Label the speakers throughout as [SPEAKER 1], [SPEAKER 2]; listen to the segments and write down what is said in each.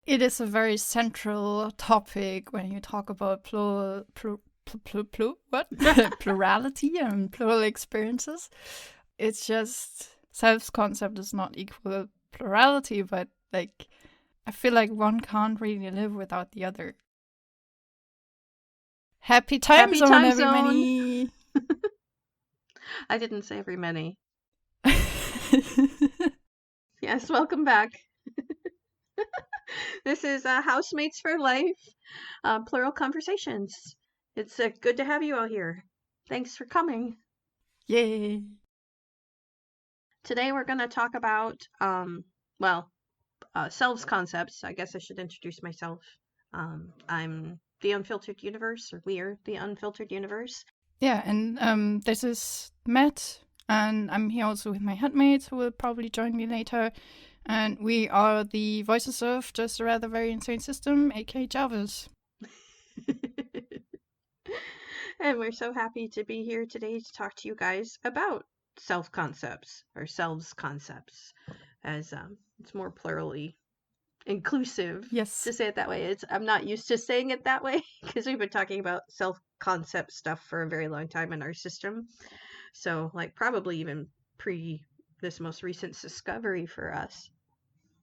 [SPEAKER 1] it is a very central topic when you talk about what? Plurality and plural experiences. It's just self-concept is not equal plurality, but like I feel like one can't really live without the other. Happy time
[SPEAKER 2] Happy
[SPEAKER 1] zone,
[SPEAKER 2] time
[SPEAKER 1] everybody!
[SPEAKER 2] I didn't say every many. Yes, welcome back. This is Housemates for Life, Plural Conversations. It's good to have you all here. Thanks for coming.
[SPEAKER 1] Yay!
[SPEAKER 2] Today we're going to talk about, Selves-Concepts. I guess I should introduce myself. I'm the Unfiltered Universe, or we are the Unfiltered Universe.
[SPEAKER 1] Yeah, and this is Matt, and I'm here also with my headmates who will probably join me later. And we are the voices of Just a Rather Very Insane System, aka Jarvis.
[SPEAKER 2] And we're so happy to be here today to talk to you guys about self-concepts or selves-concepts, as it's more plurally inclusive
[SPEAKER 1] Yes.
[SPEAKER 2] to say it that way. I'm not used to saying it that way because we've been talking about self-concept stuff for a very long time in our system. So, like, probably even pre this most recent discovery for us.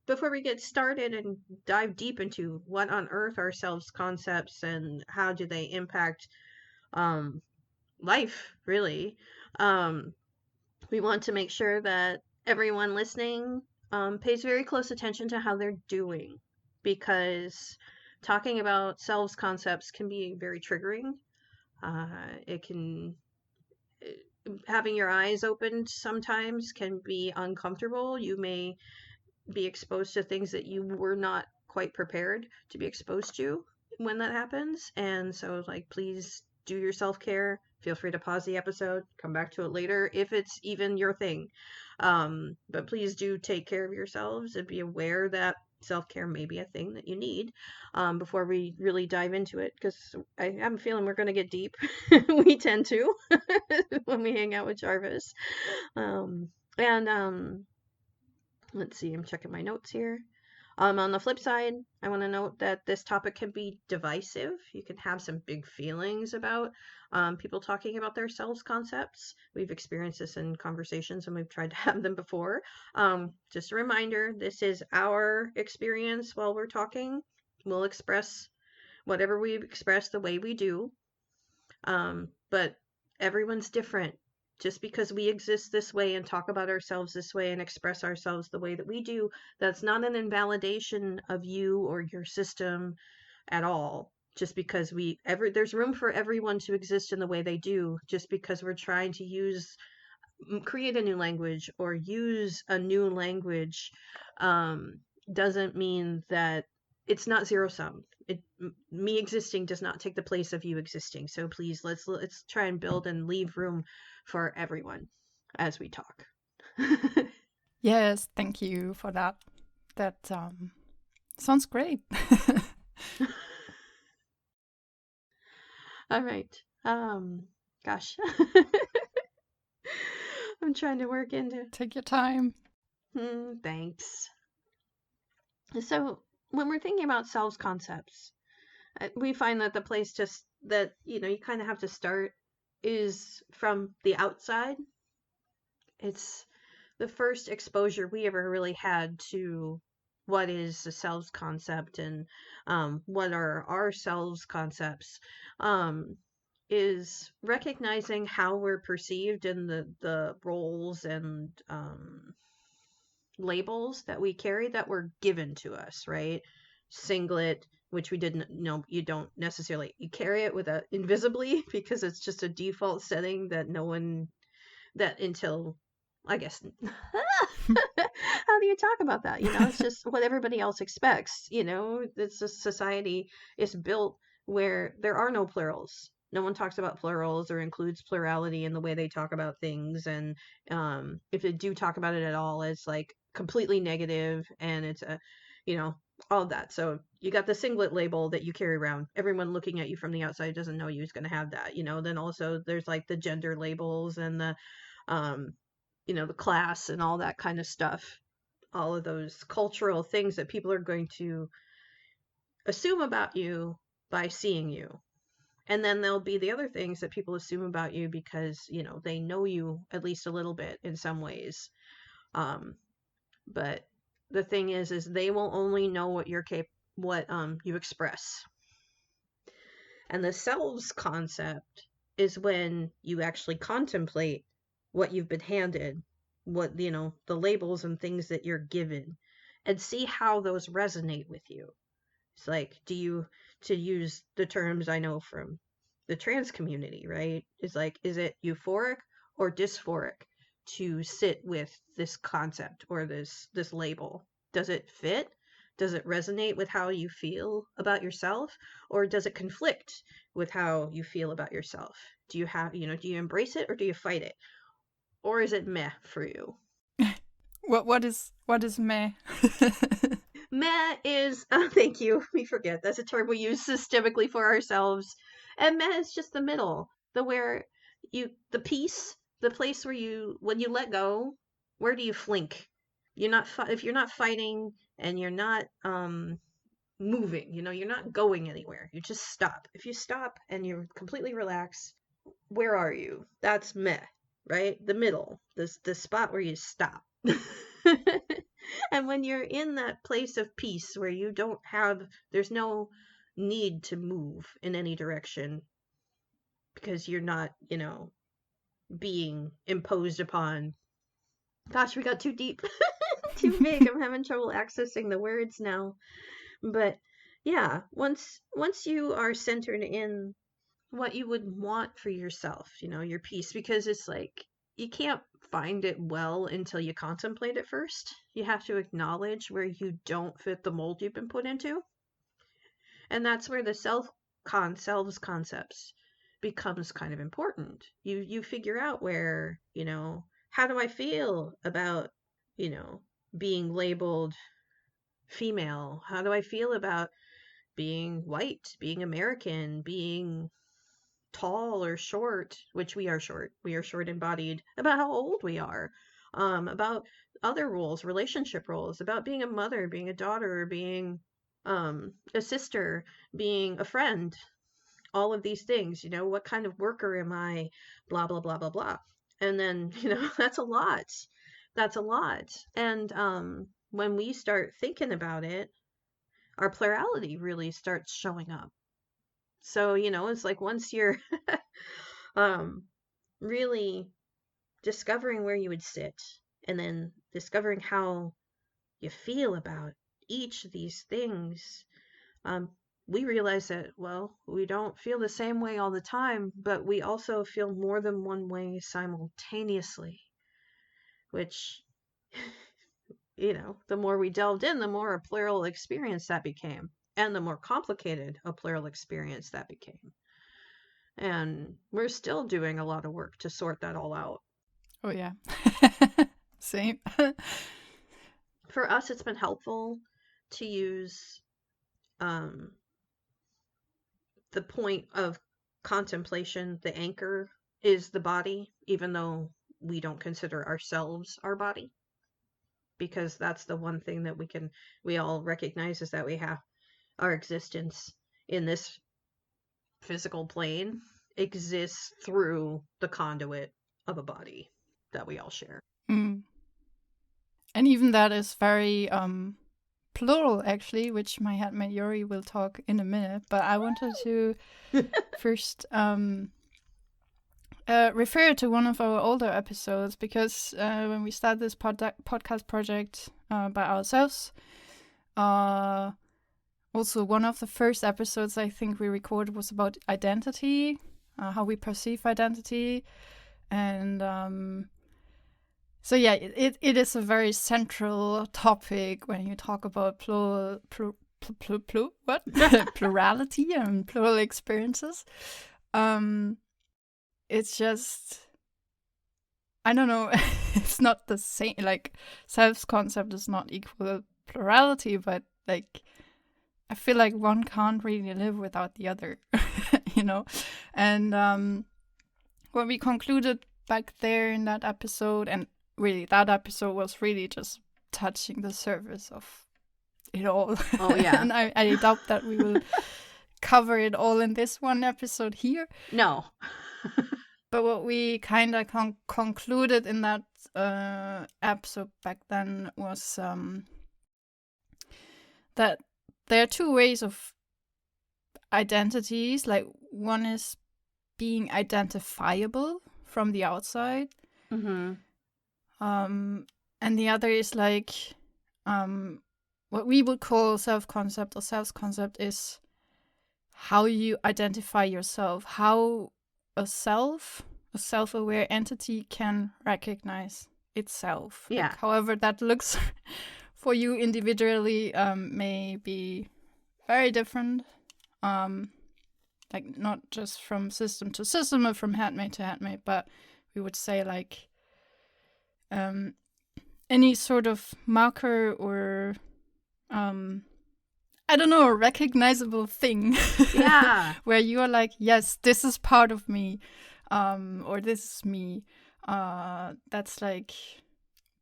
[SPEAKER 2] Before we get started and dive deep into what on earth are self-concepts and how do they impact um, life, really, um, we want to make sure that everyone listening pays very close attention to how they're doing, because talking about selves concepts can be very triggering. It can Having your eyes opened sometimes can be uncomfortable. You may be exposed to things that you were not quite prepared to be exposed to when that happens. And so, like, please do your self care. Feel free to pause the episode, come back to it later if it's even your thing. But please do take care of yourselves and be aware that self care may be a thing that you need before we really dive into it, because I have a feeling we're going to get deep. We tend to when we hang out with Jarvis. And let's see, I'm checking my notes here. On the flip side, I want to note that this topic can be divisive. You can have some big feelings about people talking about their selves concepts. We've experienced this in conversations and we've tried to have them before. Just a reminder, this is our experience while we're talking. We'll express whatever we express the way we do. But everyone's different. Just because we exist this way and talk about ourselves this way and express ourselves the way that we do, that's not an invalidation of you or your system at all. Just because there's room for everyone to exist in the way they do, just because we're trying to create a new language or use a new language, doesn't mean that it's not zero sum. Me existing does not take the place of you existing. So please, let's try and build and leave room for everyone as we talk.
[SPEAKER 1] Yes, thank you for that. That sounds great.
[SPEAKER 2] All right. Gosh. I'm trying to work into.
[SPEAKER 1] Take your time.
[SPEAKER 2] Thanks. So when we're thinking about selves concepts, we find that the place just that you kind of have to start is from the outside. It's the first exposure we ever really had to what is the selves concept and what are our selves concepts, is recognizing how we're perceived in the roles and labels that we carry that were given to us, right? Singlet, which we didn't know, you don't necessarily, you carry it with a invisibly because it's just a default setting that no one, that until I guess how do you talk about that? It's just what everybody else expects. It's a society is built where there are no plurals. No one talks about plurals or includes plurality in the way they talk about things. And if they do talk about it at all, it's like completely negative, and it's all of that. So you got the singlet label that you carry around. Everyone looking at you from the outside doesn't know you is going to have that. Then also there's like the gender labels and the um the class and all that kind of stuff, all of those cultural things that people are going to assume about you by seeing you. And then there'll be the other things that people assume about you because, they know you at least a little bit in some ways. But the thing is they will only know what you express. And the selves concept is when you actually contemplate what you've been handed, what, the labels and things that you're given, and see how those resonate with you. It's like, to use the terms I know from the trans community, right? Is it euphoric or dysphoric to sit with this concept or this label? Does it fit? Does it resonate with how you feel about yourself, or does it conflict with how you feel about yourself? Do you embrace it or do you fight it? Or is it meh for you?
[SPEAKER 1] What is meh?
[SPEAKER 2] Meh is, thank you, we forget, that's a term we use systemically for ourselves. And meh is just the middle, the peace, the place where when you let go, where do you flink? If you're not fighting and you're not moving, you're not going anywhere, you just stop. If you stop and you're completely relaxed, where are you? That's meh, right? The middle, the spot where you stop. And when you're in that place of peace where there's no need to move in any direction because you're not, being imposed upon. Gosh, we got too deep, too big. I'm having trouble accessing the words now. But yeah, once you are centered in what you would want for yourself, your peace, because it's like you can't find it well until you contemplate it first. You have to acknowledge where you don't fit the mold you've been put into. And that's where the selves concepts becomes kind of important. You figure out where, how do I feel about, being labeled female? How do I feel about being white, being American, being tall or short, which we are short. We are short embodied, about how old we are, about other roles, relationship roles, about being a mother, being a daughter, being a sister, being a friend, all of these things, what kind of worker am I, blah, blah, blah, blah, blah. And then, that's a lot. That's a lot. And when we start thinking about it, our plurality really starts showing up. So, it's like once you're um, really discovering where you would sit and then discovering how you feel about each of these things, um, we realize that, well, we don't feel the same way all the time, but we also feel more than one way simultaneously, which, the more we delved in, the more a plural experience that became, and the more complicated a plural experience that became. And we're still doing a lot of work to sort that all out.
[SPEAKER 1] Oh yeah. Same.
[SPEAKER 2] For us, it's been helpful to use um, the point of contemplation. The anchor is the body, even though we don't consider ourselves our body, because that's the one thing that we all recognize, is that we have our existence in this physical plane exists through the conduit of a body that we all share.
[SPEAKER 1] Mm. And even that is very plural, actually, which my headmate Yuri will talk in a minute. But I wanted to first refer to one of our older episodes, because when we started this podcast project by ourselves, also one of the first episodes I think we recorded was about identity, how we perceive identity. And so yeah, it is a very central topic when you talk about plurality and plural experiences. It's just, I don't know, it's not the same, like selves-concept is not equal plurality, but like I feel like one can't really live without the other, And what we concluded back there in that episode, and really that episode was really just touching the surface of it all.
[SPEAKER 2] Oh, yeah.
[SPEAKER 1] And I doubt that we will cover it all in this one episode here.
[SPEAKER 2] No.
[SPEAKER 1] But what we kind of concluded in that episode back then was that there are two ways of identities. Like, one is being identifiable from the outside.
[SPEAKER 2] Mm-hmm.
[SPEAKER 1] And the other is like what we would call self-concept or selves-concept is how you identify yourself, how a self-aware entity can recognize itself.
[SPEAKER 2] Yeah.
[SPEAKER 1] Like, however that looks for you individually may be very different. Like, not just from system to system or from handmade to handmade, but we would say like any sort of marker or I don't know, a recognizable thing.
[SPEAKER 2] Yeah.
[SPEAKER 1] Where you're like, yes, this is part of me, or this is me. That's like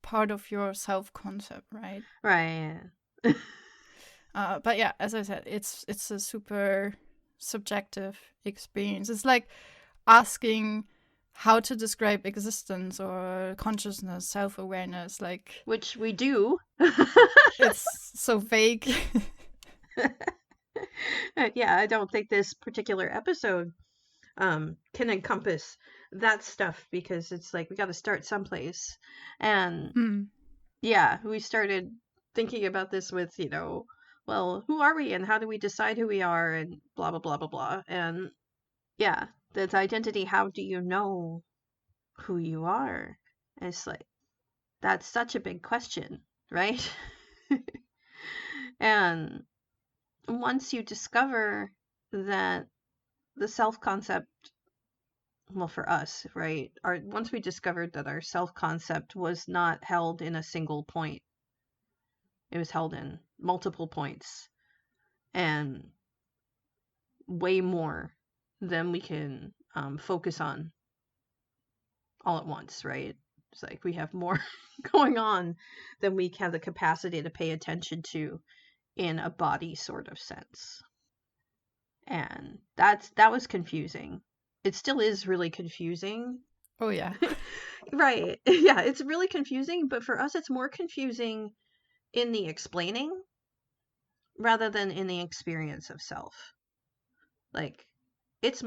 [SPEAKER 1] part of your self-concept, right?
[SPEAKER 2] Right.
[SPEAKER 1] But yeah, as I said, it's a super subjective experience. It's like asking how to describe existence or consciousness, self-awareness. Like,
[SPEAKER 2] Which we do.
[SPEAKER 1] it's so vague.
[SPEAKER 2] Yeah, I don't think this particular episode can encompass that stuff, because it's like we got to start someplace. And yeah, we started thinking about this with, well, who are we and how do we decide who we are and blah, blah, blah, blah, blah. And yeah, that's identity. How do you know who you are? And it's like, that's such a big question, right? And once you discover that the self-concept, well, for us, right, once we discovered that our self-concept was not held in a single point, it was held in multiple points and way more than we can focus on all at once, right? It's like we have more going on than we have the capacity to pay attention to in a body sort of sense. And that was confusing. It still is really confusing.
[SPEAKER 1] Oh yeah.
[SPEAKER 2] Right. Yeah, it's really confusing, but for us it's more confusing in the explaining rather than in the experience of self. Like, it's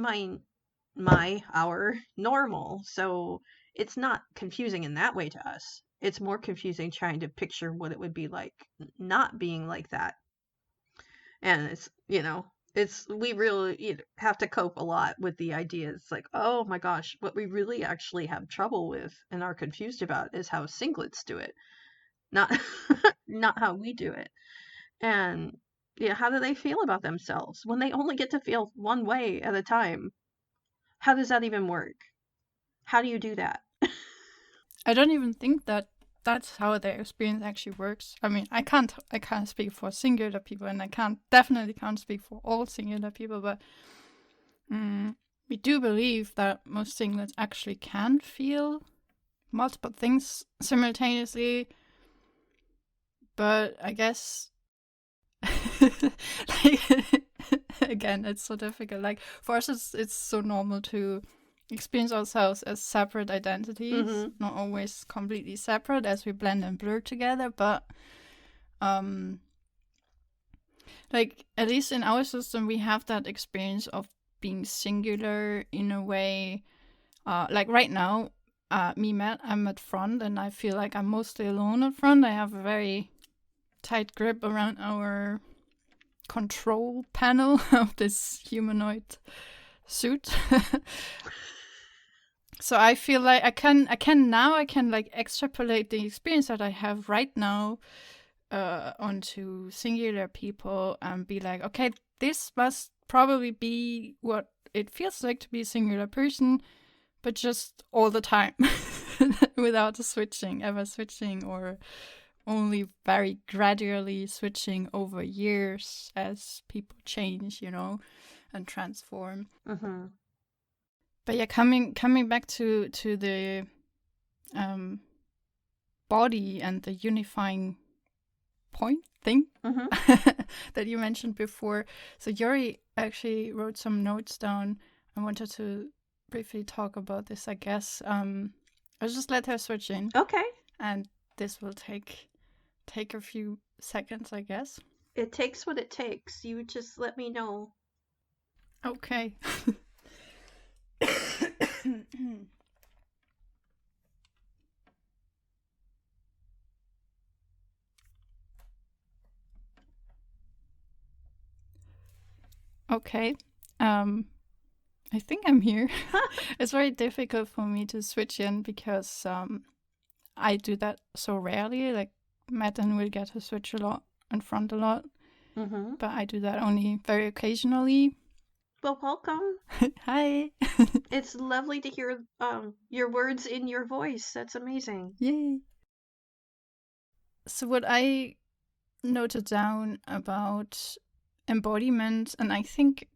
[SPEAKER 2] our normal, so it's not confusing in that way to us. It's more confusing trying to picture what it would be like not being like that. And we really have to cope a lot with the idea. It's like, oh my gosh, what we really actually have trouble with and are confused about is how singlets do it, not not how we do it. And yeah, how do they feel about themselves when they only get to feel one way at a time? How does that even work? How do you do that?
[SPEAKER 1] I don't even think that that's how their experience actually works. I mean, I can't speak for singular people, and I definitely can't speak for all singular people, but we do believe that most singlets actually can feel multiple things simultaneously. But I guess, like, again, it's so difficult. Like, for us, it's so normal to experience ourselves as separate identities, not always completely separate as we blend and blur together, but like, at least in our system, we have that experience of being singular in a way. Like right now, I'm at front, and I feel like I'm mostly alone at front. I have a very tight grip around our control panel of this humanoid suit. So I feel like I can like extrapolate the experience that I have right now onto singular people and be like, okay, this must probably be what it feels like to be a singular person, but just all the time without ever switching, or only very gradually switching over years as people change, and transform. But yeah, coming back to the body and the unifying point thing
[SPEAKER 2] Mm-hmm.
[SPEAKER 1] that you mentioned before. So Yuri actually wrote some notes down. I wanted to briefly talk about this, I guess. I'll just let her switch in,
[SPEAKER 2] Okay.
[SPEAKER 1] and this will take a few seconds, I guess.
[SPEAKER 2] It takes what it takes. You just let me know.
[SPEAKER 1] Okay. Okay. I think I'm here. It's very difficult for me to switch in because I do that so rarely. Like Madeline will get to switch a lot in front a lot,
[SPEAKER 2] Mm-hmm.
[SPEAKER 1] but I do that only very occasionally.
[SPEAKER 2] Well, welcome.
[SPEAKER 1] Hi.
[SPEAKER 2] It's lovely to hear your words in your voice. That's amazing.
[SPEAKER 1] Yay. So what I noted down about embodiment, and I think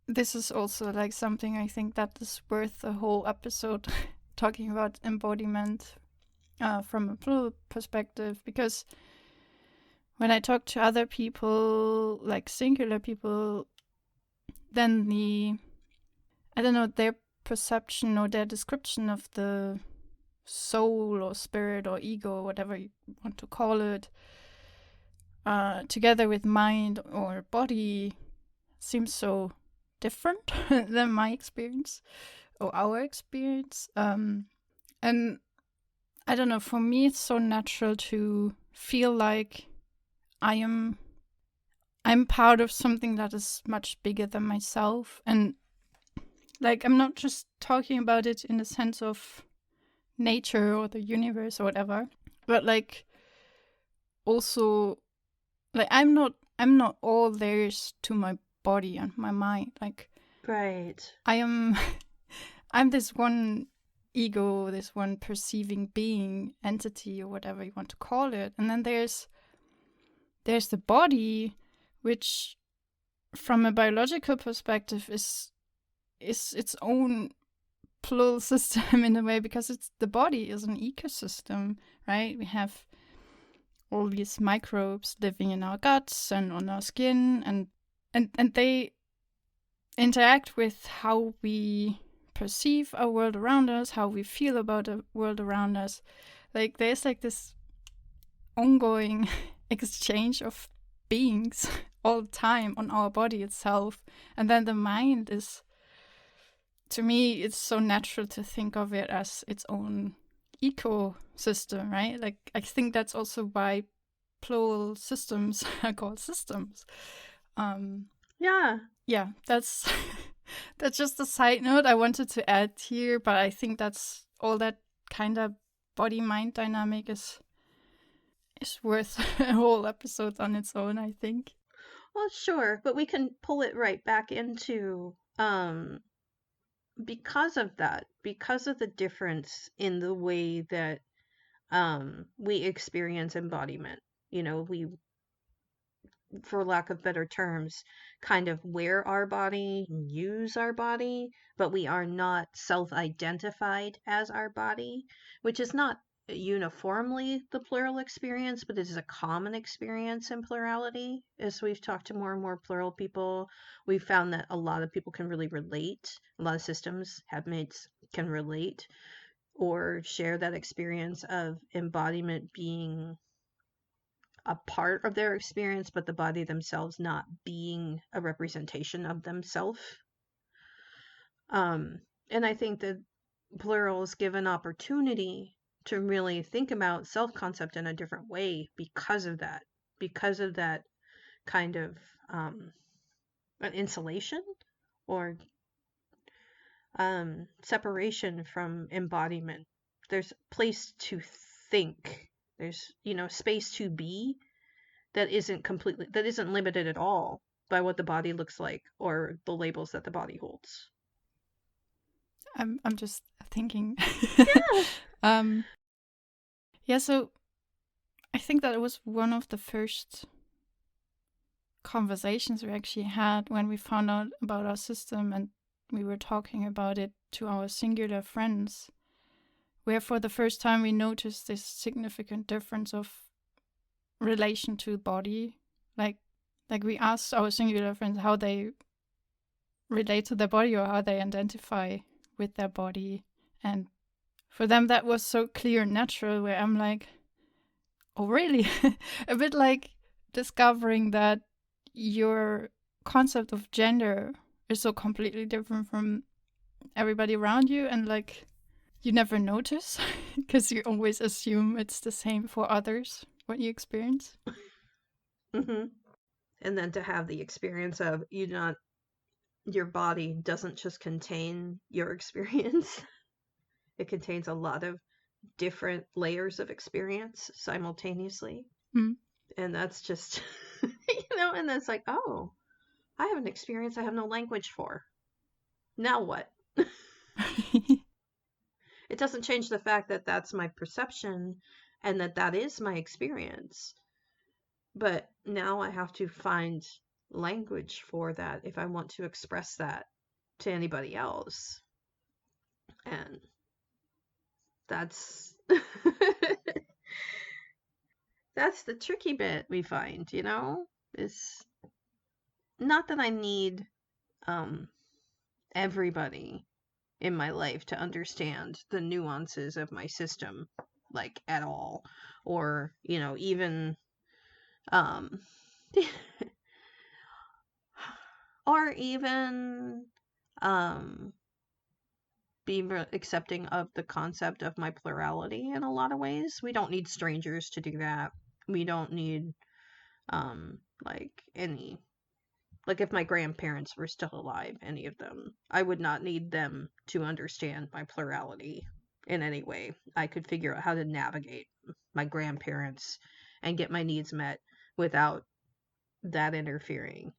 [SPEAKER 1] this is also like something I think that is worth a whole episode talking about embodiment from a plural perspective, because when I talk to other people, like singular people, then I don't know, their perception or their description of the soul or spirit or ego, or whatever you want to call it, together with mind or body, seems so different than my experience or our experience. And I don't know, for me, it's so natural to feel like I'm part of something that is much bigger than myself. And like, I'm not just talking about it in the sense of nature or the universe or whatever, but like also like I'm not all there is to my body and my mind. Like
[SPEAKER 2] Right.
[SPEAKER 1] I am I'm this one ego, this one perceiving being, entity, or whatever you want to call it. And then there's the body, which from a biological perspective is its own plural system in a way, because the body is an ecosystem, right? We have all these microbes living in our guts and on our skin, and they interact with how we perceive our world around us, how we feel about the world around us. Like there's like this ongoing exchange of beings all the time on our body itself. And then the mind is, to me, it's so natural to think of it as its own ecosystem, right? Like I think that's also why plural systems are called systems.
[SPEAKER 2] Yeah.
[SPEAKER 1] Yeah, that's that's just a side note I wanted to add here, but I think that's all that kind of body mind dynamic is worth a whole episode on its own, I think.
[SPEAKER 2] Well, sure, but we can pull it right back into because of that, because of the difference in the way that we experience embodiment. You know, we, for lack of better terms, kind of wear our body, use our body, but we are not self identified as our body, which is not uniformly the plural experience, but it is a common experience in plurality. As we've talked to more and more plural people, we've found that a lot of people can really relate. A lot of systems, have mates, can relate or share that experience of embodiment being a part of their experience, but the body themselves not being a representation of themselves. And I think that plurals give an opportunity to really think about self-concept in a different way because of that kind of an insulation or separation from embodiment. There's place to think. There's, space to be that isn't limited at all by what the body looks like or the labels that the body holds.
[SPEAKER 1] I'm just thinking.
[SPEAKER 2] Yeah.
[SPEAKER 1] Yeah, so I think that it was one of the first conversations we actually had when we found out about our system, and we were talking about it to our singular friends, where for the first time we noticed this significant difference of relation to body. Like we asked our singular friends how they relate to their body or how they identify with their body. And for them, that was so clear and natural, where I'm like, oh, really? A bit like discovering that your concept of gender is so completely different from everybody around you, and like you never notice because you always assume it's the same for others, what you experience.
[SPEAKER 2] Mm-hmm. And then to have the experience of your body doesn't just contain your experience. It contains a lot of different layers of experience simultaneously.
[SPEAKER 1] Mm.
[SPEAKER 2] And that's just, and that's like, oh, I have an experience I have no language for. Now what? It doesn't change the fact that that's my perception and that is my experience. But now I have to find language for that if I want to express that to anybody else. And that's that's the tricky bit we find, is not that I need everybody in my life to understand the nuances of my system, like, at all, or even um or even um be accepting of the concept of my plurality in a lot of ways. We don't need strangers to do that. We don't need like any, like, if my grandparents were still alive, any of them, I would not need them to understand my plurality in any way. I could figure out how to navigate my grandparents and get my needs met without that interfering.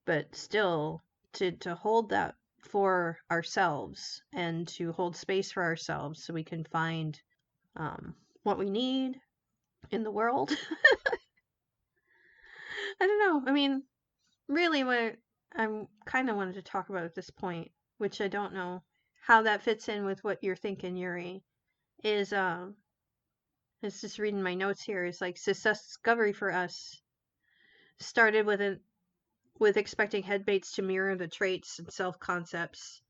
[SPEAKER 2] But still, to hold that for ourselves and to hold space for ourselves so we can find what we need in the world. I don't know. I mean, really, what I'm kind of wanted to talk about at this point, which I don't know how that fits in with what you're thinking, Yuri, is it's just reading my notes here, is like success discovery for us started with expecting headbaits to mirror the traits and self-concepts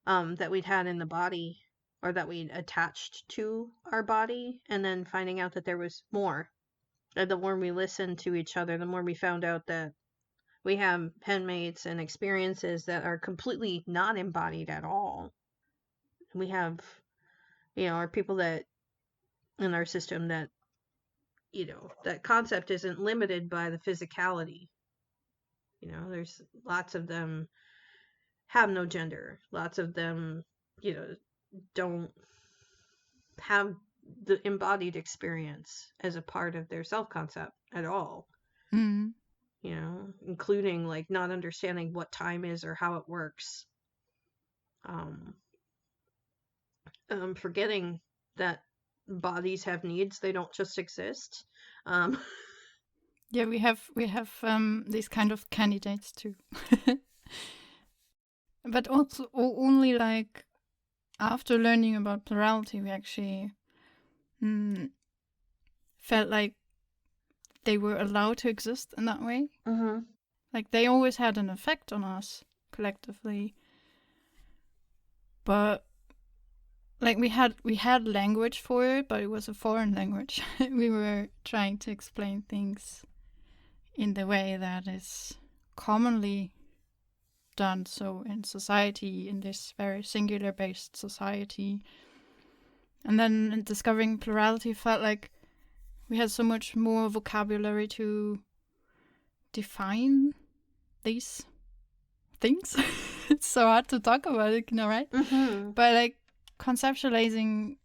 [SPEAKER 2] that we'd had in the body, or that we'd attached to our body, and then finding out that there was more. And the more we listened to each other, the more we found out that we have headmates and experiences that are completely not embodied at all. We have, our people that in our system that, that concept isn't limited by the physicality. There's lots of them have no gender. Lots of them, don't have the embodied experience as a part of their self-concept at all.
[SPEAKER 1] Mm.
[SPEAKER 2] Including like not understanding what time is or how it works. Forgetting that bodies have needs; they don't just exist.
[SPEAKER 1] Yeah, we have these kind of candidates too, but also only like after learning about plurality, we actually felt like they were allowed to exist in that way.
[SPEAKER 2] Mm-hmm.
[SPEAKER 1] Like they always had an effect on us collectively, but like we had language for it, but it was a foreign language. We were trying to explain things in the way that is commonly done so in society, in this very singular based society. And then discovering plurality felt like we had so much more vocabulary to define these things. It's so hard to talk about it, right?
[SPEAKER 2] Mm-hmm.
[SPEAKER 1] But like conceptualizing,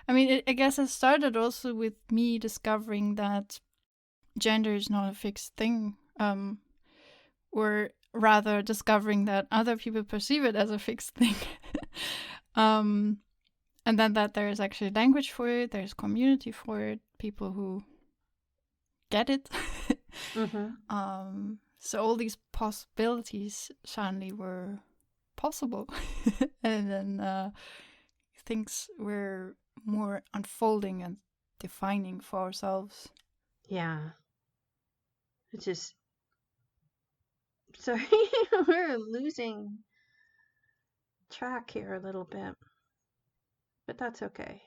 [SPEAKER 1] I mean, I guess it started also with me discovering that gender is not a fixed thing, or rather discovering that other people perceive it as a fixed thing. And then that there is actually language for it, there's community for it, people who get it.
[SPEAKER 2] Mm-hmm.
[SPEAKER 1] So all these possibilities suddenly were possible. And then things were more unfolding and defining for ourselves.
[SPEAKER 2] Yeah. It's just, sorry, we're losing track here a little bit, but that's okay.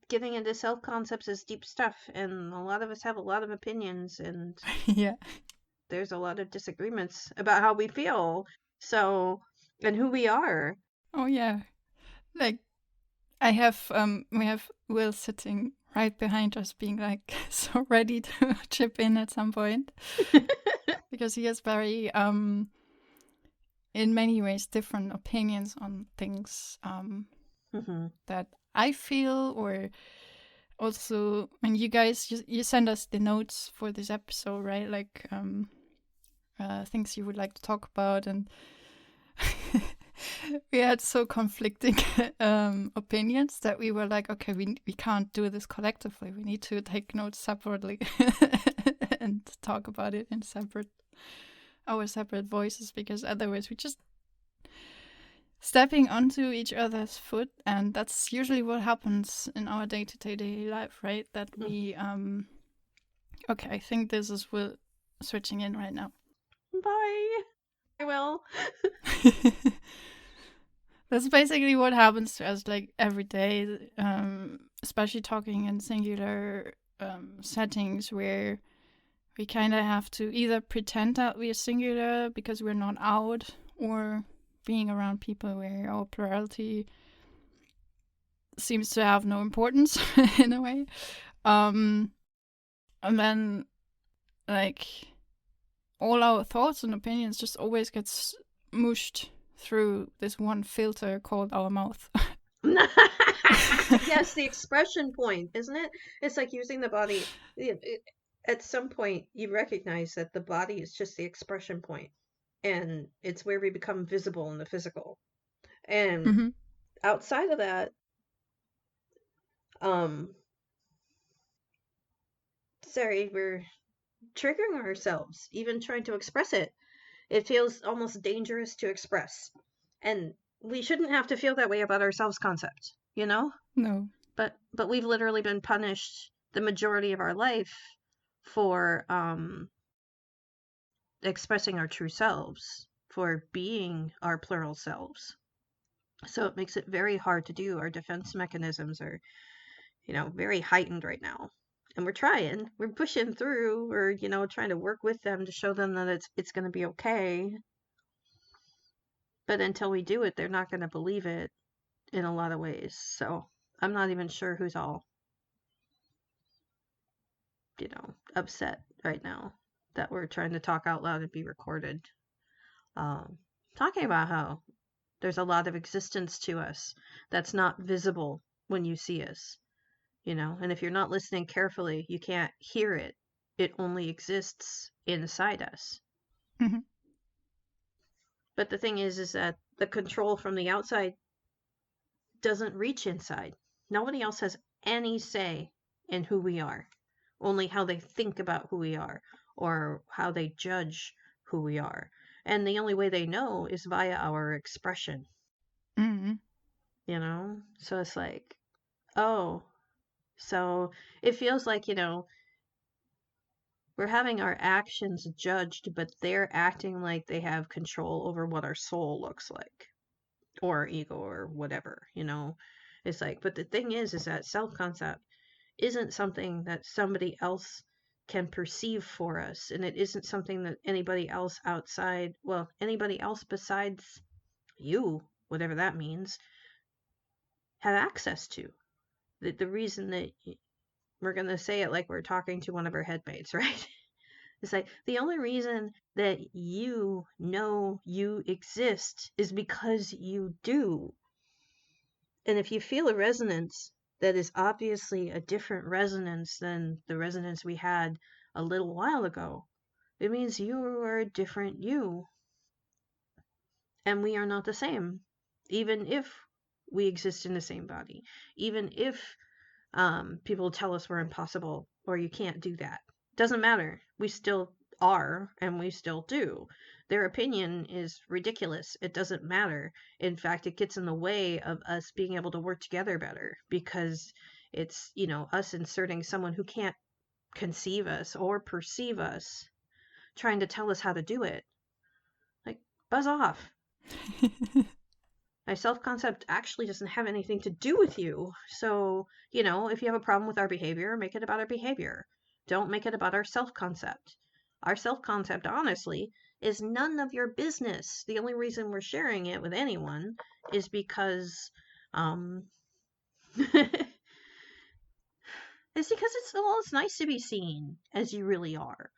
[SPEAKER 2] Getting into self concepts is deep stuff, and a lot of us have a lot of opinions, and
[SPEAKER 1] Yeah.
[SPEAKER 2] there's a lot of disagreements about how we feel, so, and who we are.
[SPEAKER 1] Oh yeah. Like we have Will sitting right behind us being like so ready to chip in at some point because he has very in many ways different opinions on things
[SPEAKER 2] Mm-hmm.
[SPEAKER 1] that I feel, or also when you guys you send us the notes for this episode, right? Like things you would like to talk about, and we had so conflicting opinions that we were like, okay, we can't do this collectively. We need to take notes separately and talk about it in our separate voices, because otherwise we just stepping onto each other's foot, and that's usually what happens in our day-to-day daily life, right? That we okay, I think this is Will switching in right now.
[SPEAKER 2] Bye. I will.
[SPEAKER 1] That's basically what happens to us like every day, especially talking in singular settings where we kind of have to either pretend that we are singular because we're not out, or being around people where our plurality seems to have no importance in a way. And then, like, all our thoughts and opinions just always gets mushed through this one filter called our mouth.
[SPEAKER 2] Yes, the expression point, isn't it? It's like using the body. At some point, you recognize that the body is just the expression point, and it's where we become visible in the physical. And
[SPEAKER 1] Mm-hmm.
[SPEAKER 2] outside of that, um, sorry, we're triggering ourselves, even trying to express it. It feels almost dangerous to express. And we shouldn't have to feel that way about our selves-concept, you know?
[SPEAKER 1] No.
[SPEAKER 2] But we've literally been punished the majority of our life for expressing our true selves, for being our plural selves. So it makes it very hard to do. Our defense mechanisms are, very heightened right now. And we're pushing through, we're, trying to work with them to show them that it's going to be okay. But until we do it, they're not going to believe it in a lot of ways. So I'm not even sure who's all, upset right now that we're trying to talk out loud and be recorded. Um, Talking about how there's a lot of existence to us that's not visible when you see us, and if you're not listening carefully, you can't hear it. It only exists inside us.
[SPEAKER 1] Mm-hmm.
[SPEAKER 2] But the thing is that the control from the outside doesn't reach inside. Nobody else has any say in who we are, only how they think about who we are or how they judge who we are. And the only way they know is via our expression,
[SPEAKER 1] Mm-hmm.
[SPEAKER 2] So it's like, oh, so it feels like, we're having our actions judged, but they're acting like they have control over what our soul looks like, or ego, or whatever. It's like, but the thing is that self-concept isn't something that somebody else can perceive for us, and it isn't something that anybody else outside, well, anybody else besides you, whatever that means, have access to. The reason that we're going to say it like we're talking to one of our headmates, right? It's like the only reason that you know you exist is because you do. And if you feel a resonance that is obviously a different resonance than the resonance we had a little while ago, it means you are a different you. And we are not the same, even if we exist in the same body, even if people tell us we're impossible or you can't do that. Doesn't matter. We still are and we still do. Their opinion is ridiculous. It doesn't matter. In fact, it gets in the way of us being able to work together better because It's, us inserting someone who can't conceive us or perceive us, trying to tell us how to do it. Like, buzz off. My self-concept actually doesn't have anything to do with you. So, if you have a problem with our behavior, make it about our behavior. Don't make it about our self-concept. Our self-concept, honestly, is none of your business. The only reason we're sharing it with anyone is because, it's because it's nice to be seen as you really are.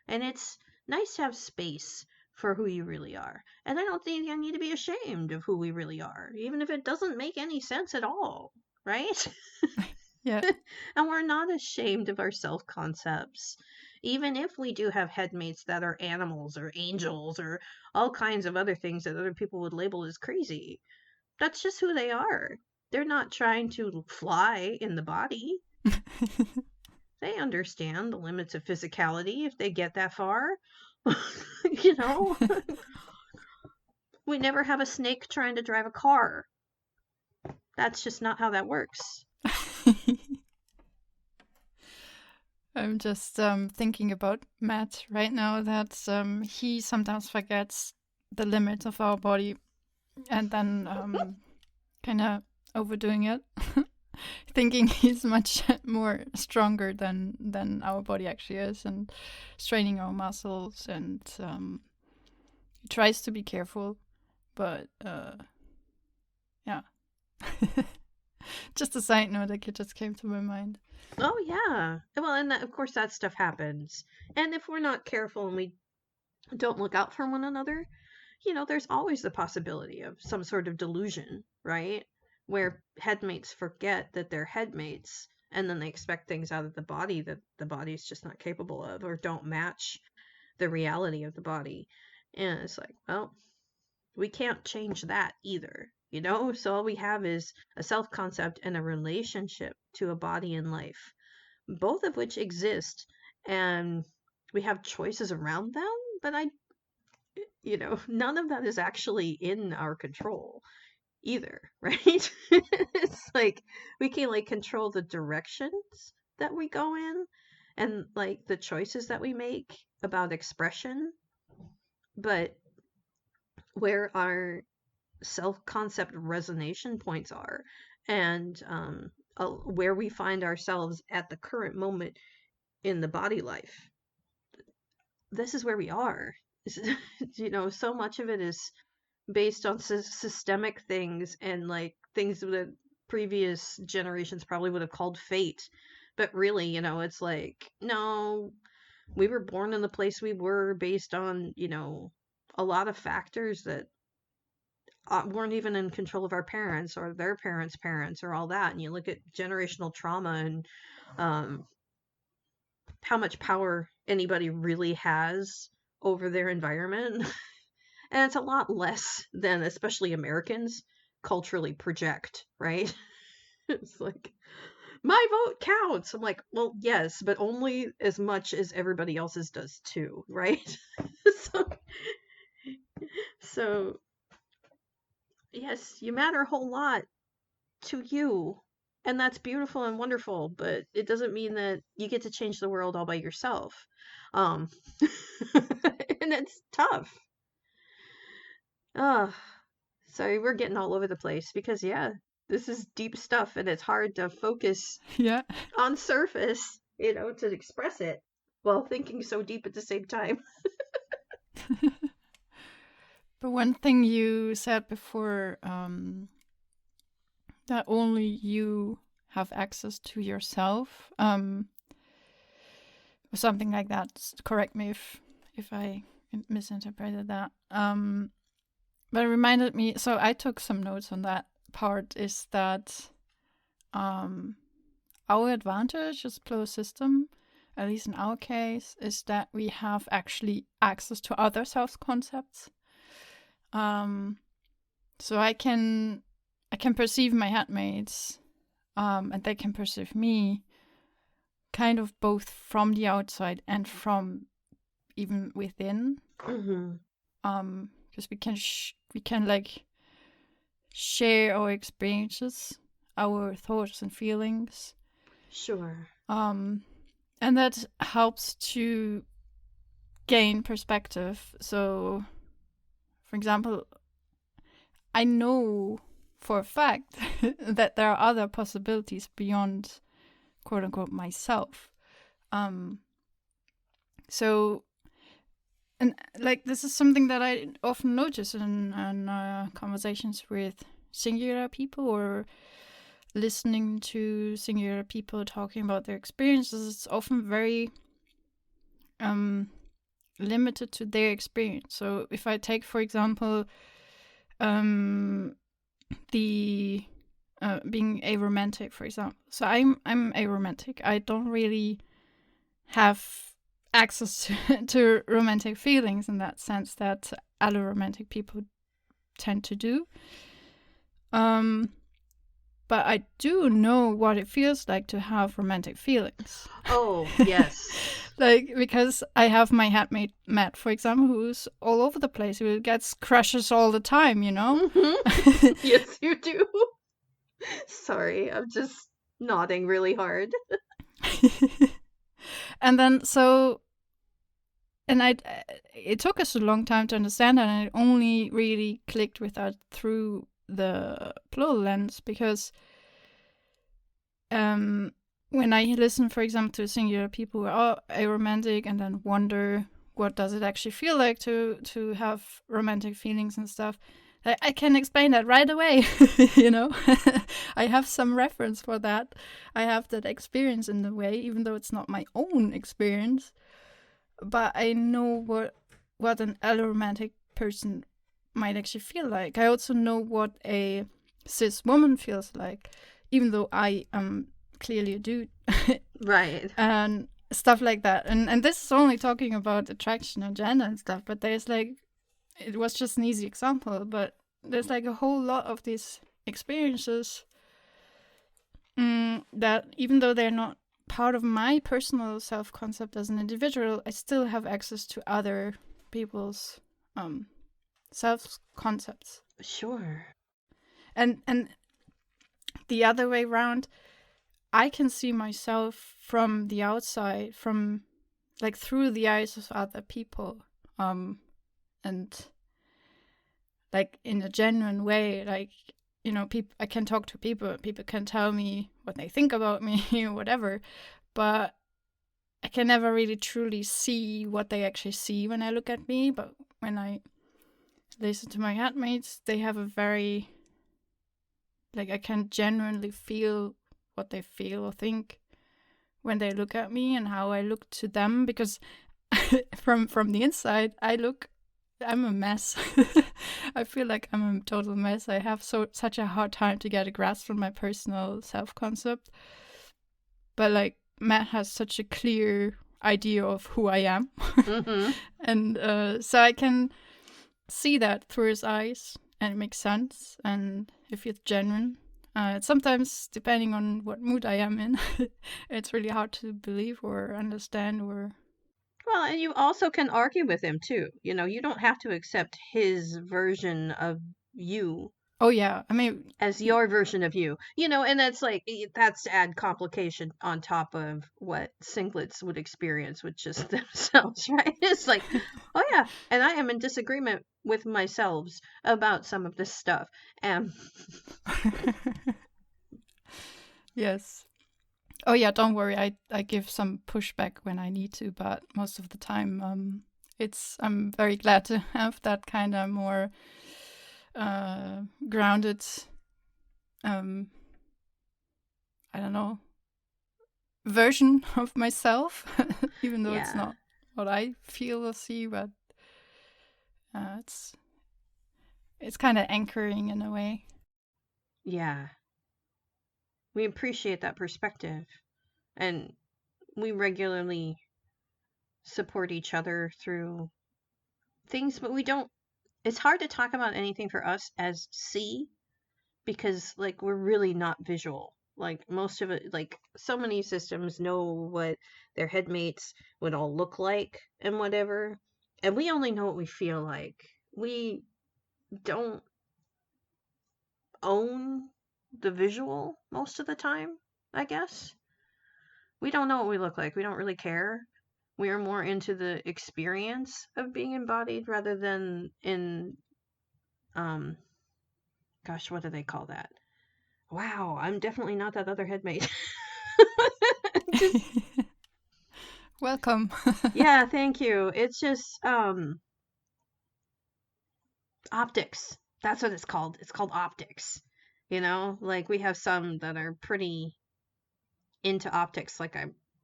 [SPEAKER 2] And it's nice to have space for who you really are. And I don't think I need to be ashamed of who we really are, even if it doesn't make any sense at all, right?
[SPEAKER 1] Yeah.
[SPEAKER 2] And we're not ashamed of our self-concepts. Even if we do have headmates that are animals or angels or all kinds of other things that other people would label as crazy, that's just who they are. They're not trying to fly in the body. They understand the limits of physicality if they get that far. We never have a snake trying to drive a car. That's just not how that works.
[SPEAKER 1] I'm just thinking about Matt right now, that he sometimes forgets the limits of our body and then kind of overdoing it, thinking he's much more stronger than our body actually is, and straining our muscles, and he tries to be careful, but yeah. Just a side note that just came to my mind.
[SPEAKER 2] Oh, yeah. Well, and of course that stuff happens. And if we're not careful and we don't look out for one another, there's always the possibility of some sort of delusion, right? Where headmates forget that they're headmates, and then they expect things out of the body that the body's just not capable of, or don't match the reality of the body. And it's like, well, we can't change that either, So all we have is a self-concept and a relationship to a body and life, both of which exist, and we have choices around them, but none of that is actually in our control either, right? It's like we can control the directions that we go in and the choices that we make about expression, but where our self-concept resonation points are, and where we find ourselves at the current moment in the body life, this is where we are. So much of it is based on systemic things, and things that previous generations probably would have called fate, but really, it's like, no, we were born in the place we were based on a lot of factors that weren't even in control of our parents or their parents' parents or all that. And you look at generational trauma and how much power anybody really has over their environment. And it's a lot less than especially Americans culturally project, right? It's like, my vote counts. I'm like, well, yes, but only as much as everybody else's does too, right? so, so yes, you matter a whole lot to you. And that's beautiful and wonderful, but it doesn't mean that you get to change the world all by yourself. And it's tough. Sorry, we're getting all over the place because, yeah, this is deep stuff and it's hard to focus
[SPEAKER 1] Yeah.
[SPEAKER 2] on surface, to express it while thinking so deep at the same time.
[SPEAKER 1] But one thing you said before, that only you have access to yourself, or something like that. Correct me if I misinterpreted that. But it reminded me. So I took some notes on that part. Is that our advantage as plural system, at least in our case, is that we have actually access to other self-concepts. So I can perceive my headmates, and they can perceive me, kind of both from the outside and from even within. Because we can share our experiences, our thoughts and feelings,
[SPEAKER 2] Sure.
[SPEAKER 1] And that helps to gain perspective. So, for example, I know for a fact that there are other possibilities beyond quote unquote myself. Um, so, and like this is something that I often notice in conversations with singular people or listening to singular people talking about their experiences. It's often very limited to their experience. So if I take, for example, the being aromantic, for example. So I'm aromantic. I don't really have access to romantic feelings in that sense that other romantic people tend to do. But I do know what it feels like to have romantic feelings.
[SPEAKER 2] Oh, yes.
[SPEAKER 1] Like, because I have my hatmate Matt, for example, who's all over the place, who gets crushes all the time, you know?
[SPEAKER 2] Mm-hmm. Yes, you do. Sorry, I'm just nodding really hard.
[SPEAKER 1] And then, so, and it took us a long time to understand that, and it only really clicked with that through the plural lens, because when I listen, for example, to singular people who are aromantic and then wonder what does it actually feel like to have romantic feelings and stuff, I can explain that right away. You know, I have some reference for that. I have that experience in a way, even though it's not my own experience. But I know what an aromantic person might actually feel like. I also know what a cis woman feels like, even though I am clearly a dude.
[SPEAKER 2] Right.
[SPEAKER 1] And stuff like that. And this is only talking about attraction and gender and stuff, but there's like, it was just an easy example, but there's like a whole lot of these experiences that even though they're not part of my personal self-concept as an individual, I still have access to other people's self-concepts.
[SPEAKER 2] Sure.
[SPEAKER 1] And the other way around, I can see myself from the outside, from like through the eyes of other people, and like in a genuine way. Like, you know, I can talk to people. People can tell me what they think about me or whatever, but I can never really truly see what they actually see when I look at me. But when I listen to my handmaids, they have a very, like, I can genuinely feel what they feel or think when they look at me and how I look to them, because from the inside I'm a mess. I feel like I'm a total mess. I have such a hard time to get a grasp on my personal self-concept. But like Matt has such a clear idea of who I am.
[SPEAKER 2] Mm-hmm.
[SPEAKER 1] And so I can see that through his eyes, and it makes sense, and it feels genuine. Sometimes, depending on what mood I am in, it's really hard to believe or understand or...
[SPEAKER 2] Well, and you also can argue with him too. You know, you don't have to accept his version of you
[SPEAKER 1] Oh, yeah. I mean,
[SPEAKER 2] as your version of you. You know, and that's like that's to add complication on top of what singlets would experience with just themselves, right? It's like, oh yeah, and I am in disagreement with myself about some of this stuff. And
[SPEAKER 1] yes. Oh, yeah, don't worry. I give some pushback when I need to, but most of the time, I'm very glad to have that kind of more grounded, um, I don't know, version of myself, even though it's
[SPEAKER 2] yeah,
[SPEAKER 1] not what I feel or see, but uh, it's it's kind of anchoring in a way.
[SPEAKER 2] yeah, we appreciate that perspective, and we regularly support each other through things, but we don't. It's hard to talk about anything for us as C because like we're really not visual. Like most of it, like so many systems know what their headmates would all look like and whatever, and we only know what we feel like. We don't own the visual most of the time, I guess. we don't know what we look like. We don't really care. We are more into the experience of being embodied rather than in, um, gosh, what do they call that? Wow, I'm definitely not that other headmate. Just,
[SPEAKER 1] Welcome.
[SPEAKER 2] yeah, thank you. It's just, optics. That's what it's called. It's called optics. You know, like we have some that are pretty into optics. Like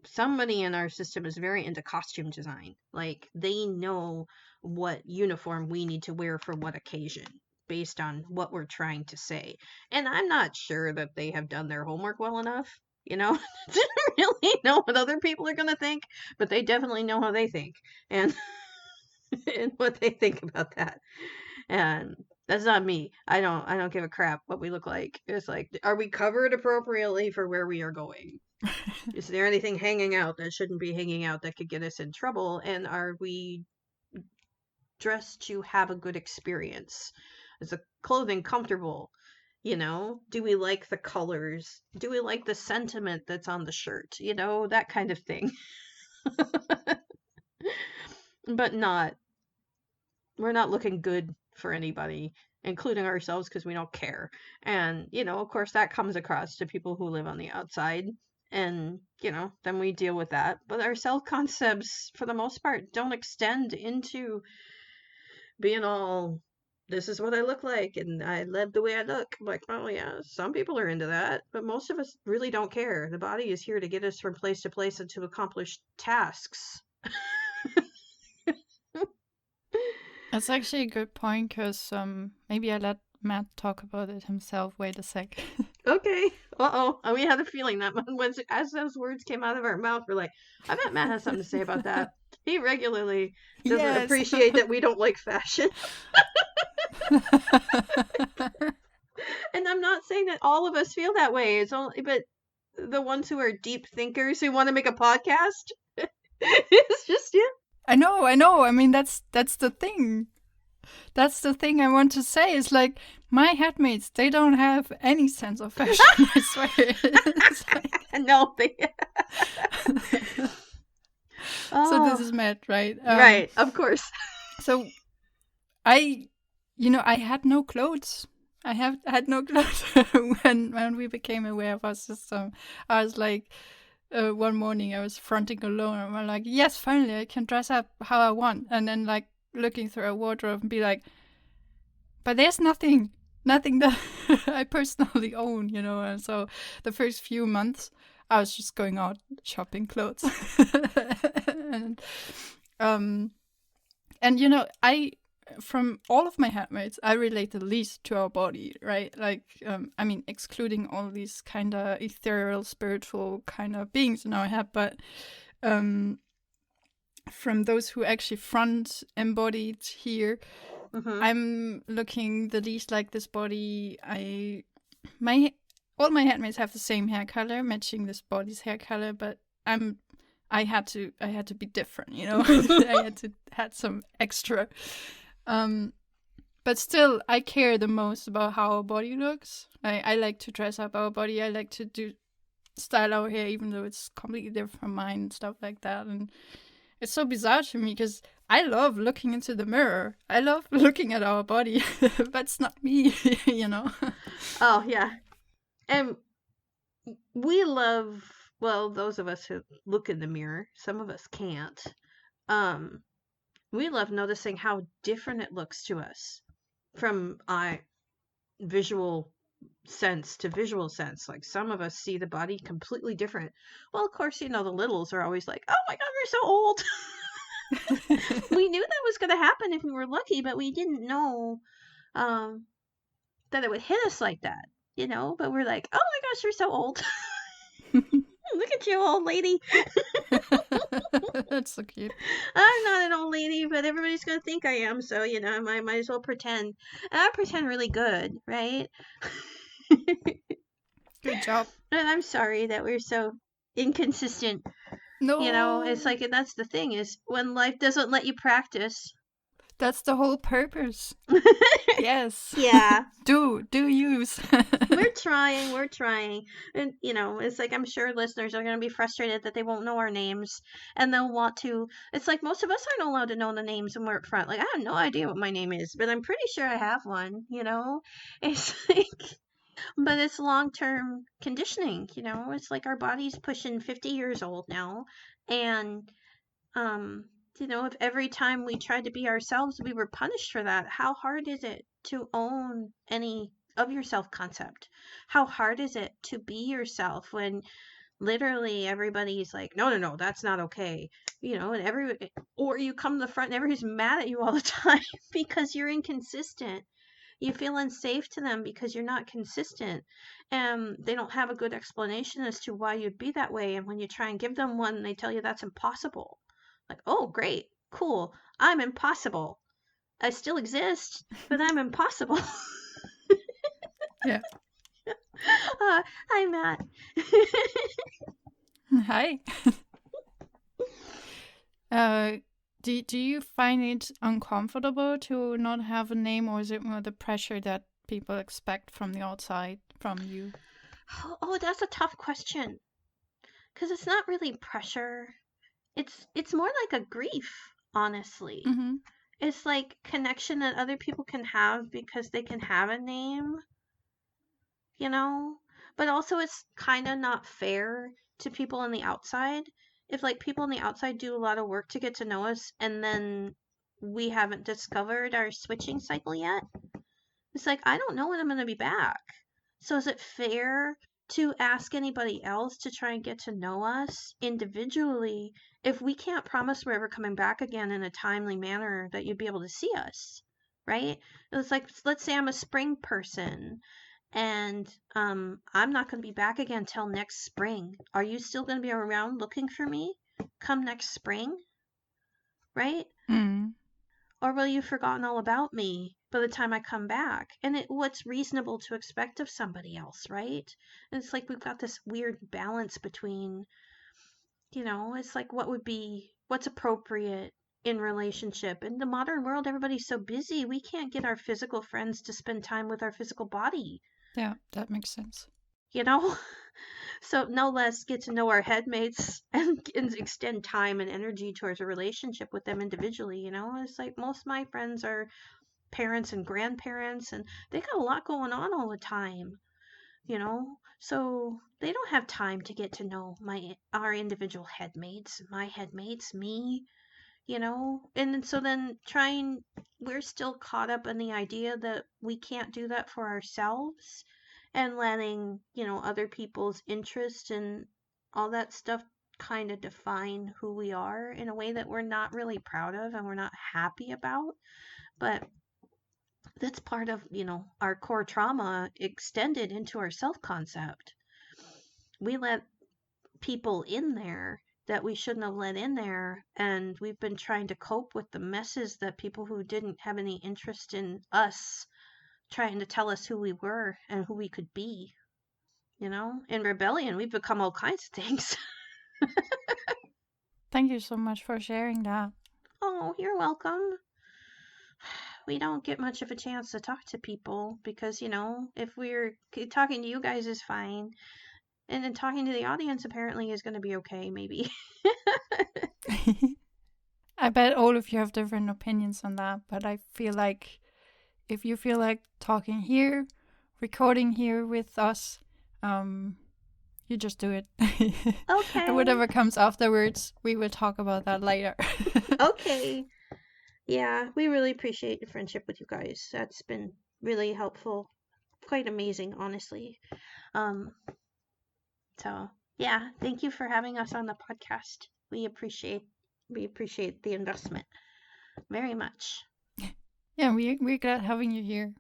[SPEAKER 2] somebody in our system is very into costume design. Like they know what uniform we need to wear for what occasion based on what we're trying to say. And I'm not sure that they have done their homework well enough, you know, to really know what other people are going to think, but they definitely know how they think and and what they think about that. And that's not me. I don't give a crap what we look like. It's like, are we covered appropriately for where we are going? Is there anything hanging out that shouldn't be hanging out that could get us in trouble? And are we dressed to have a good experience? Is the clothing comfortable? You know, do we like the colors? Do we like the sentiment that's on the shirt? You know, that kind of thing. But we're not looking good for anybody, including ourselves, because we don't care. And, you know, of course, that comes across to people who live on the outside. And, you know, then we deal with that. But our self concepts, for the most part, don't extend into being all, this is what I look like, and I live the way I look. I'm like, oh, yeah, some people are into that, but most of us really don't care. The body is here to get us from place to place and to accomplish tasks.
[SPEAKER 1] That's actually a good point because maybe I let Matt talk about it himself. Wait a sec.
[SPEAKER 2] Okay. Uh-oh. And we had a feeling that as those words came out of our mouth, we're like, I bet Matt has something to say about that. He regularly doesn't
[SPEAKER 1] Yes.
[SPEAKER 2] appreciate that we don't like fashion. And I'm not saying that all of us feel that way. It's only, but the ones who are deep thinkers who want to make a podcast, it's just, yeah.
[SPEAKER 1] I know. I mean, that's the thing. That's the thing I want to say. Is like my headmates, they don't have any sense of fashion. I swear. It's like...
[SPEAKER 2] No, they.
[SPEAKER 1] So this is Matt, right?
[SPEAKER 2] Right, of course.
[SPEAKER 1] So I had no clothes. I had no clothes when we became aware of our system. I was like, one morning I was fronting alone and I'm like, yes, finally I can dress up how I want. And then like looking through a wardrobe and be like, but there's nothing that I personally own, you know. And so the first few months I was just going out shopping clothes. And you know, from all of my headmates, I relate the least to our body, right? Like, I mean, excluding all these kind of ethereal, spiritual kind of beings in our head, but from those who actually front embodied here, I'm looking the least like this body. All my headmates have the same hair color, matching this body's hair color, but I had to be different, you know. I had some extra. But still, I care the most about how our body looks. I like to dress up our body. I like to style our hair, even though it's completely different from mine and stuff like that. And it's so bizarre to me because I love looking into the mirror. I love looking at our body. That's not me, you know.
[SPEAKER 2] Oh, yeah. And we love, well, those of us who look in the mirror, some of us can't. We love noticing how different it looks to us from visual sense to visual sense. Like some of us see the body completely different. Well, of course, you know, the littles are always like, oh my God, we're so old. We knew that was going to happen if we were lucky, but we didn't know that it would hit us like that, you know? But we're like, oh my gosh, you're so old. Look at you, old lady.
[SPEAKER 1] That's so cute.
[SPEAKER 2] I'm not an old lady, but everybody's going to think I am, so, you know, I might as well pretend. And I pretend really good, right?
[SPEAKER 1] Good job.
[SPEAKER 2] And I'm sorry that we're so inconsistent.
[SPEAKER 1] No.
[SPEAKER 2] You know, it's like, and that's the thing is when life doesn't let you practice.
[SPEAKER 1] That's the whole purpose. Yes.
[SPEAKER 2] Yeah.
[SPEAKER 1] do use.
[SPEAKER 2] We're trying. And, it's like I'm sure listeners are going to be frustrated that they won't know our names and they'll want to. It's like most of us aren't allowed to know the names when we're up front. Like, I have no idea what my name is, but I'm pretty sure I have one, It's like, but it's long-term conditioning, It's like our body's pushing 50 years old now. And, um, if every time we tried to be ourselves, we were punished for that, how hard is it to own any of your self-concept? How hard is it to be yourself when literally everybody's like, no, no, no, that's not okay, or you come to the front and everybody's mad at you all the time because you're inconsistent. You feel unsafe to them because you're not consistent, and they don't have a good explanation as to why you'd be that way. And when you try and give them one, they tell you that's impossible. Like, oh, great, cool, I'm impossible. I still exist, but I'm impossible.
[SPEAKER 1] Yeah.
[SPEAKER 2] Hi, Matt.
[SPEAKER 1] Hi. Do you find it uncomfortable to not have a name, or is it more the pressure that people expect from the outside from you?
[SPEAKER 2] Oh, that's a tough question. Because it's not really pressure. It's more like a grief, honestly.
[SPEAKER 1] Mm-hmm.
[SPEAKER 2] It's like connection that other people can have because they can have a name, you know? But also it's kind of not fair to people on the outside. If like people on the outside do a lot of work to get to know us and then we haven't discovered our switching cycle yet, it's like I don't know when I'm going to be back. So is it fair to ask anybody else to try and get to know us individually if we can't promise we're ever coming back again in a timely manner that you'd be able to see us, right? It's like, let's say I'm a spring person and I'm not going to be back again till next spring. Are you still going to be around looking for me come next spring, right?
[SPEAKER 1] Mm.
[SPEAKER 2] Or will you have forgotten all about me by the time I come back? And what's reasonable to expect of somebody else, right? And it's like we've got this weird balance between, it's like what's appropriate in relationship. In the modern world, everybody's so busy, we can't get our physical friends to spend time with our physical body,
[SPEAKER 1] Yeah, that makes sense.
[SPEAKER 2] you know? So no less get to know our headmates and extend time and energy towards a relationship with them individually, It's like most of my friends are parents and grandparents and they got a lot going on all the time, so they don't have time to get to know our individual headmates, my headmates, me, and so then we're still caught up in the idea that we can't do that for ourselves and letting other people's interest and all that stuff kind of define who we are in a way that we're not really proud of and we're not happy about. But that's part of, our core trauma extended into our self-concept. We let people in there that we shouldn't have let in there, and we've been trying to cope with the messes that people who didn't have any interest in us trying to tell us who we were and who we could be. In rebellion, we've become all kinds of things.
[SPEAKER 1] Thank you so much for sharing that.
[SPEAKER 2] Oh, you're welcome. We don't get much of a chance to talk to people because, if we're talking to you guys is fine. And then talking to the audience apparently is going to be okay, maybe.
[SPEAKER 1] I bet all of you have different opinions on that, but I feel like if you feel like talking here, recording here with us, you just do it.
[SPEAKER 2] Okay.
[SPEAKER 1] And whatever comes afterwards, we will talk about that later.
[SPEAKER 2] Okay. Yeah, we really appreciate your friendship with you guys. That's been really helpful. Quite amazing, honestly. Um, so yeah, thank you for having us on the podcast. We appreciate the investment very much.
[SPEAKER 1] Yeah, we're glad having you here.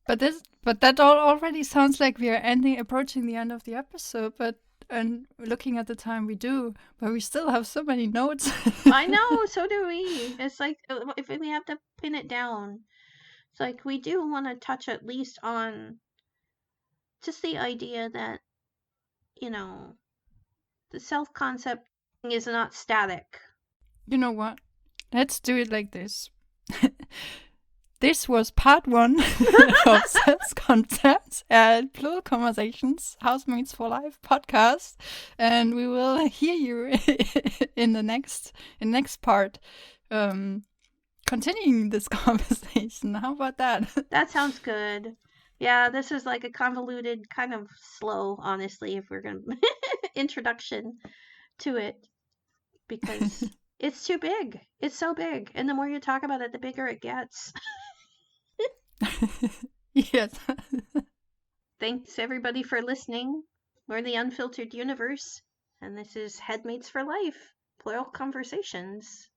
[SPEAKER 1] But that all already sounds like we are approaching the end of the episode. And looking at the time, we do, but we still have so many notes.
[SPEAKER 2] I know, so do we. It's like if we have to pin it down, it's like we do want to touch at least on just the idea that you know the self-concept is not static.
[SPEAKER 1] You know what? Let's do it like this. This was part 1 of Selves-Concepts and Plural Conversations, Housemates for Life podcast. And we will hear you in the next part, continuing this conversation. How about that?
[SPEAKER 2] That sounds good. Yeah, this is like a convoluted, kind of slow, honestly, if we're going to introduction to it, because it's too big. It's so big. And the more you talk about it, the bigger it gets.
[SPEAKER 1] Yes.
[SPEAKER 2] Thanks everybody for listening. We're the Unfiltered Universe, and this is Headmates for Life, Plural Conversations.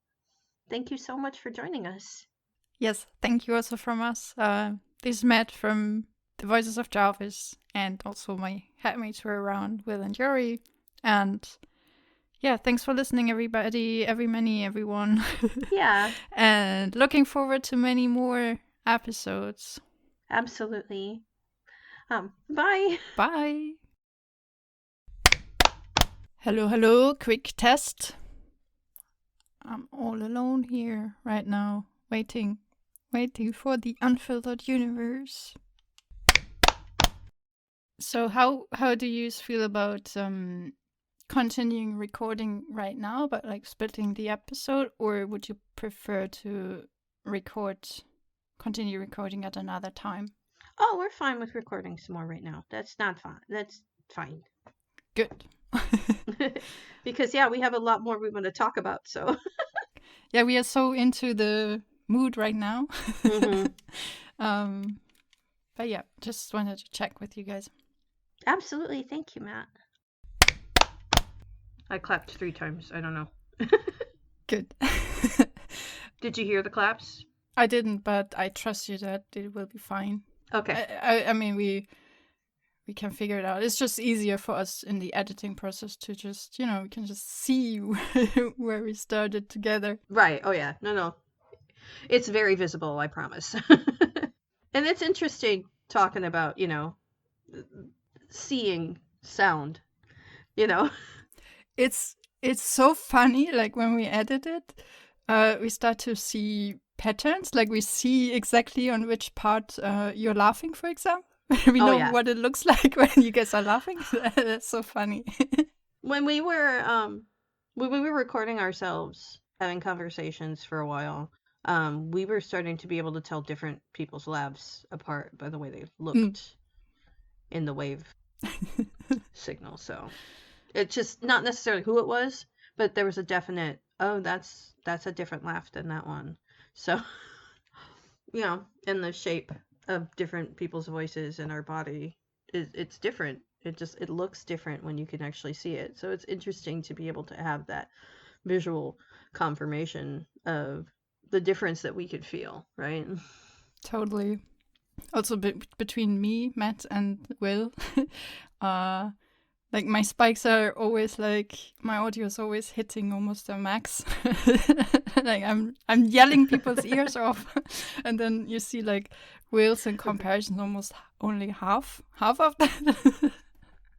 [SPEAKER 2] Thank you so much for joining us.
[SPEAKER 1] Yes, thank you also from us. This is Matt from The Voices of Jarvis, and also my headmates were around, Will and Yuri. And yeah, thanks for listening, everybody, everyone.
[SPEAKER 2] Yeah.
[SPEAKER 1] And looking forward to many more episodes.
[SPEAKER 2] Absolutely. Bye.
[SPEAKER 1] Bye. Hello, quick test. I'm all alone here right now, waiting for the Unfiltered Universe. So how do you feel about continuing recording right now, but like splitting the episode, or would you prefer to continue recording at another time?
[SPEAKER 2] Oh, we're fine with recording some more right now. That's not fine. That's fine.
[SPEAKER 1] Good.
[SPEAKER 2] Because yeah, we have a lot more we want to talk about, so.
[SPEAKER 1] Yeah, we are so into the mood right now.
[SPEAKER 2] Mm-hmm.
[SPEAKER 1] But yeah, just wanted to check with you guys.
[SPEAKER 2] Absolutely. Thank you, Matt. I clapped 3 times. I don't know.
[SPEAKER 1] Good.
[SPEAKER 2] Did you hear the claps?
[SPEAKER 1] I didn't, but I trust you that it will be fine.
[SPEAKER 2] Okay.
[SPEAKER 1] I mean, we can figure it out. It's just easier for us in the editing process to just, we can just see where we started together.
[SPEAKER 2] Right. Oh, yeah. No. It's very visible, I promise. And it's interesting talking about, seeing sound,
[SPEAKER 1] It's so funny, like when we edit it, we start to see patterns, like we see exactly on which part you're laughing, for example. We know what it looks like when you guys are laughing. That's so funny.
[SPEAKER 2] When we were recording ourselves having conversations for a while, we were starting to be able to tell different people's laughs apart by the way they looked in the wave signal. So it's just not necessarily who it was, but there was a definite, oh, that's a different laugh than that one. So, and the shape of different people's voices in our body it's different. It looks different when you can actually see it. So it's interesting to be able to have that visual confirmation of the difference that we could feel, right?
[SPEAKER 1] Totally. Also between me, Matt, and Will, like my spikes are always like, my audio is always hitting almost a max. Like I'm yelling people's ears off, and then you see like Will's in comparison almost only half of that.